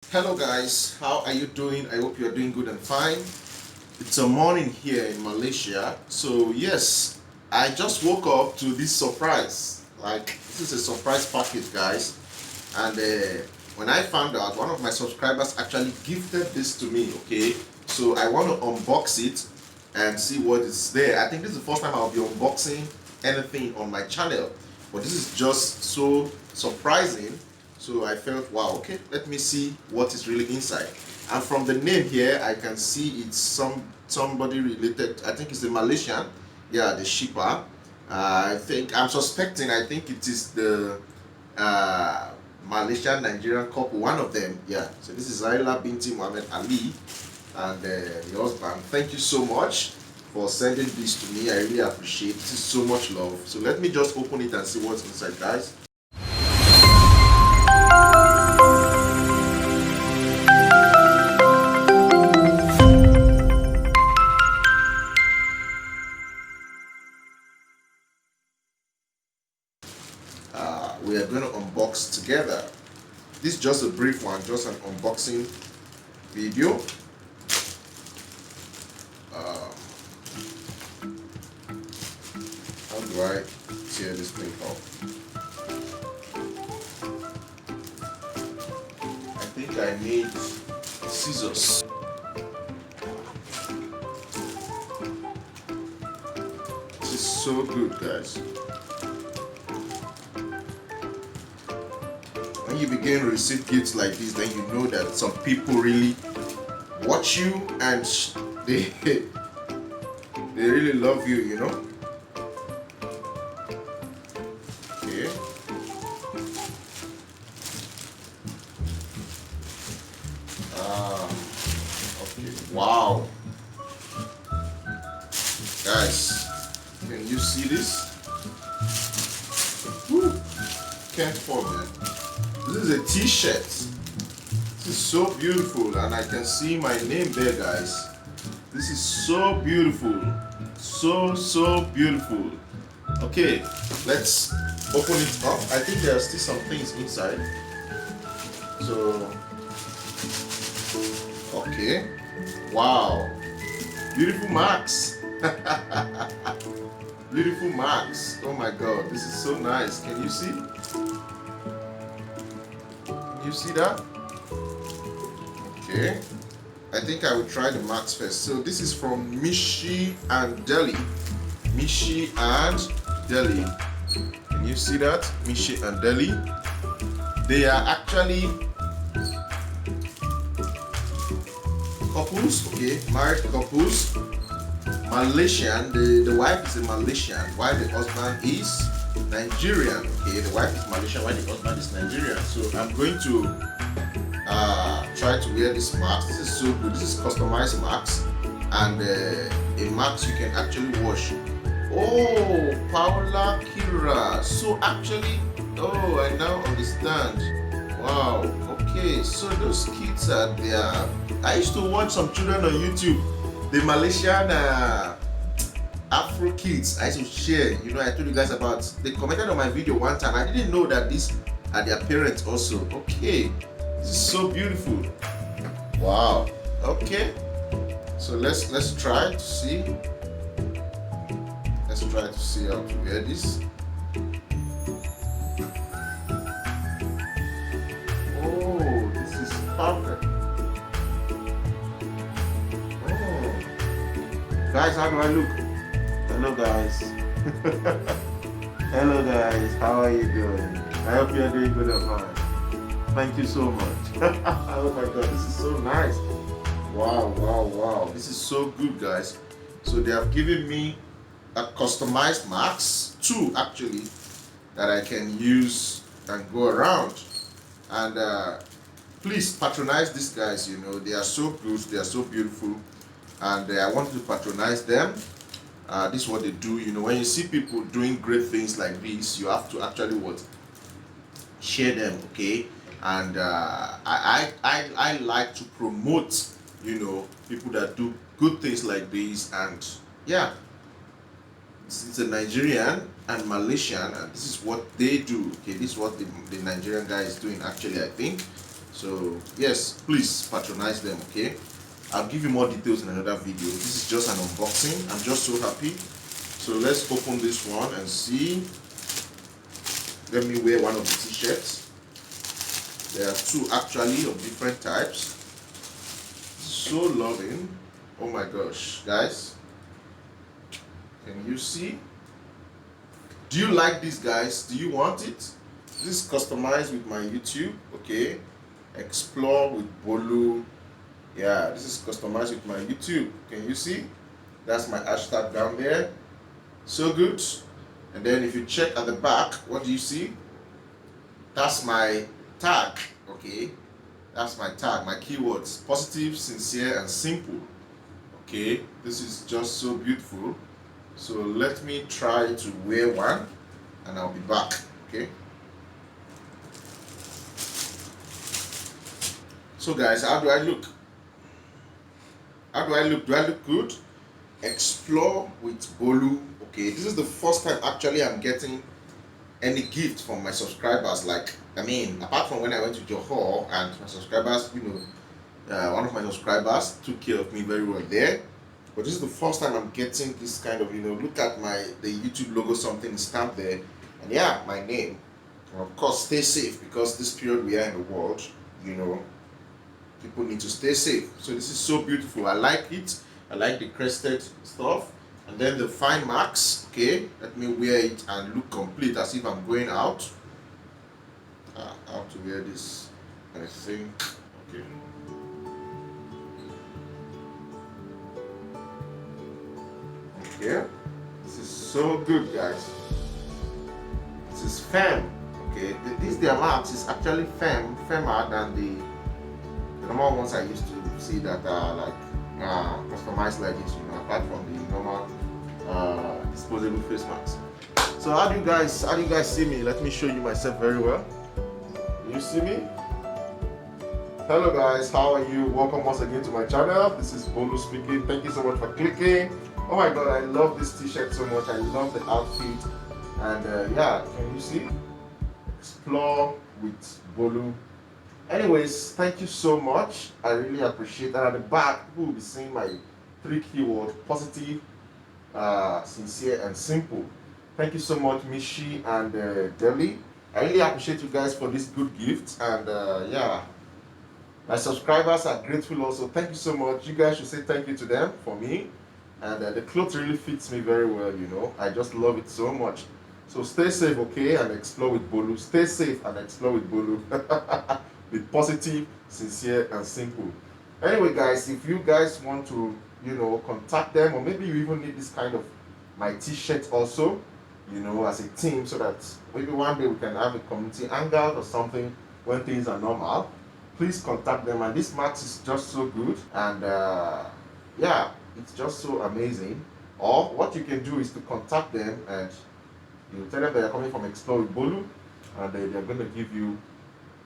Hello guys, how are you doing? I hope you're doing good and fine. It's a morning here in Malaysia. So yes, I just woke up to this surprise. Like this is a surprise package guys. And when I found out, one of my subscribers actually gifted this to me, okay? So I want to unbox it and see what is there. I think this is the first time I'll be unboxing anything on my channel. But this is just so surprising. So I felt, wow, okay, let me see what is really inside. And from the name here, I can see it's somebody related. I think it's a Malaysian. Yeah, the shipper. I'm suspecting, I think it is the Malaysian-Nigerian couple, one of them. Yeah, so this is Zaila binti Muhammad Ali and the husband. Thank you so much for sending this to me. I really appreciate it. This is so much love. So let me just open it and see what's inside, guys. We are going to unbox together. This is just a brief one, just an unboxing video. How do I tear this thing off? I think I need scissors. This is so good, guys. When you begin to receive gifts like this, then you know that some people really watch you and they they really love you, you know. Okay. Okay. Wow. Guys, can you see this? Woo. Can't fall, man. This is a t-shirt. This is so beautiful and I can see my name there, guys. This is so beautiful. So beautiful. Okay, let's open it up. I think there are still some things inside. So, okay. Wow. Beautiful marks. Beautiful marks. Oh my god, this is so nice. Can you see? You see that? Okay. I think I will try the marks first. So this is from Mishy and Delly. Mishy and Delly. Can you see that? Mishy and Delly. They are actually couples, okay, married couples. Malaysian, the wife is a Malaysian, while the husband is Nigerian. Okay, the wife is Malaysian, while the husband is Nigerian. So I'm going to try to wear this mask. This is so good. This is customized marks, and a mask you can actually wash. Oh, Paula Kira. So actually, oh, I now understand. Wow. Okay, so those kids are there. I used to watch some children on YouTube. The Malaysian Afro kids I used to share. You know, I told you guys about. They commented on my video one time. I didn't know that these are their parents also. Okay, this is so beautiful. Wow. Okay, so let's try to see. Let's try to see how to wear this. Oh, this is perfect. Guys, how do I look? Hello guys. Hello guys, how are you doing? I hope you're doing good and fine. Thank you so much. Oh my god, this is so nice. Wow. This is so good, guys. So they have given me a customized marks, two actually, that I can use and go around. And please patronize these guys, you know, they are so good, they are so beautiful. And I want to patronize them. This is what they do. You know, when you see people doing great things like this, you have to actually what? Share them, okay? And I like to promote, you know, people that do good things like this. And yeah, it's a Nigerian and Malaysian, and this is what they do. Okay, this is what the Nigerian guy is doing actually, I think. So yes, please patronize them, okay? I'll give you more details in another video. This is just an unboxing. I'm just so happy. So let's open this one and see. Let me wear one of the t-shirts. There are two actually of different types. So loving. Oh my gosh, guys. Can you see? Do you like this, guys? Do you want it? This is customized with my YouTube, okay? Explore with Bolu. Yeah, this is customized with my YouTube. Can you see? That's my hashtag down there. So good. And then if you check at the back, what do you see? That's my tag, okay? That's my tag, my keywords. Positive, sincere, and simple. Okay, this is just so beautiful. So let me try to wear one and I'll be back, okay? So guys, how do I look? How do I look? Do I look good? Explore with Bolu. Okay, this is the first time actually I'm getting any gift from my subscribers. Like, I mean, apart from when I went to Johor and my subscribers, you know, one of my subscribers took care of me very well there. But this is the first time I'm getting this kind of, you know, look at the YouTube logo, something stamped there, and yeah, my name. And of course, stay safe, because this period we are in the world, you know, people need to stay safe. So this is so beautiful. I like it. I like the crested stuff. And then the fine marks, okay, let me wear it and look complete as if I'm going out. How to wear this, I think, okay. Okay, this is so good, guys. This is firm, okay. These their marks is actually firmer than the normal ones I used to see that are like customized like this, you know, apart from the normal disposable face masks. So how do you guys see me? Let me show you myself very well. Do you see me? Hello guys, how are you? Welcome once again to my channel. This is Bolu speaking. Thank you so much for clicking. Oh my god, I love this t-shirt so much. I love the outfit. And yeah, can you see? Explore with Bolu. Anyways, thank you so much. I really appreciate that. At the back, you will be seeing my 3 keywords: positive, sincere, and simple. Thank you so much, Mishy and Delly. I really appreciate you guys for this good gift. And yeah, my subscribers are grateful also. Thank you so much. You guys should say thank you to them for me. And the clothes really fits me very well, you know. I just love it so much. So stay safe, okay, and explore with Bolu. Stay safe and explore with Bolu. With positive, sincere, and simple. Anyway, guys, if you guys want to, you know, contact them, or maybe you even need this kind of my t-shirt also, you know, as a team, so that maybe one day we can have a community hangout or something when things are normal, please contact them. And this max is just so good, and yeah, it's just so amazing. Or what you can do is to contact them and you tell them that you're coming from Explore with Bolu, and they're going to give you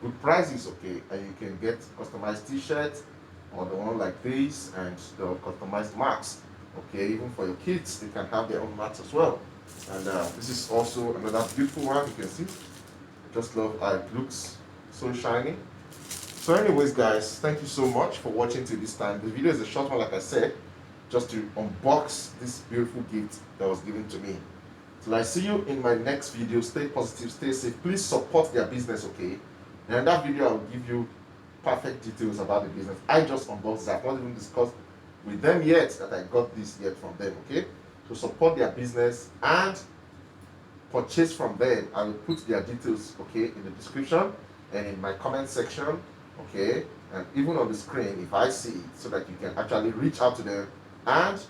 good prices, okay, and you can get customized t-shirts or the one like this, and the customized marks, okay. Even for your kids, they can have their own marks as well. And this is also another beautiful one. You can see, I just love how it looks, so shiny. So anyways, guys, thank you so much for watching till this time. The video is a short one, like I said, just to unbox this beautiful gift that was given to me. Till I see you in my next video, stay positive, stay safe. Please support their business, okay. And in that video, I will give you perfect details about the business. I just unboxed it. I've not even discussed with them yet that I got this yet from them, okay. To support their business and purchase from them, I will put their details, okay, in the description and in my comment section, okay, and even on the screen if I see it, so that you can actually reach out to them and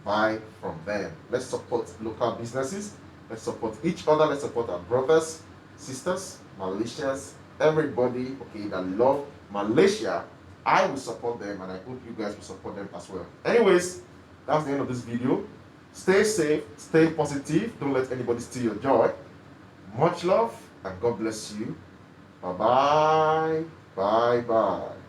buy from them. Let's support local businesses. Let's support each other. Let's support our brothers, sisters, Malaysians, everybody, okay, that love Malaysia. I will support them, and I hope you guys will support them as well. Anyways, that's the end of this video. Stay safe, stay positive, don't let anybody steal your joy. Much love, and God bless you. Bye bye. Bye bye.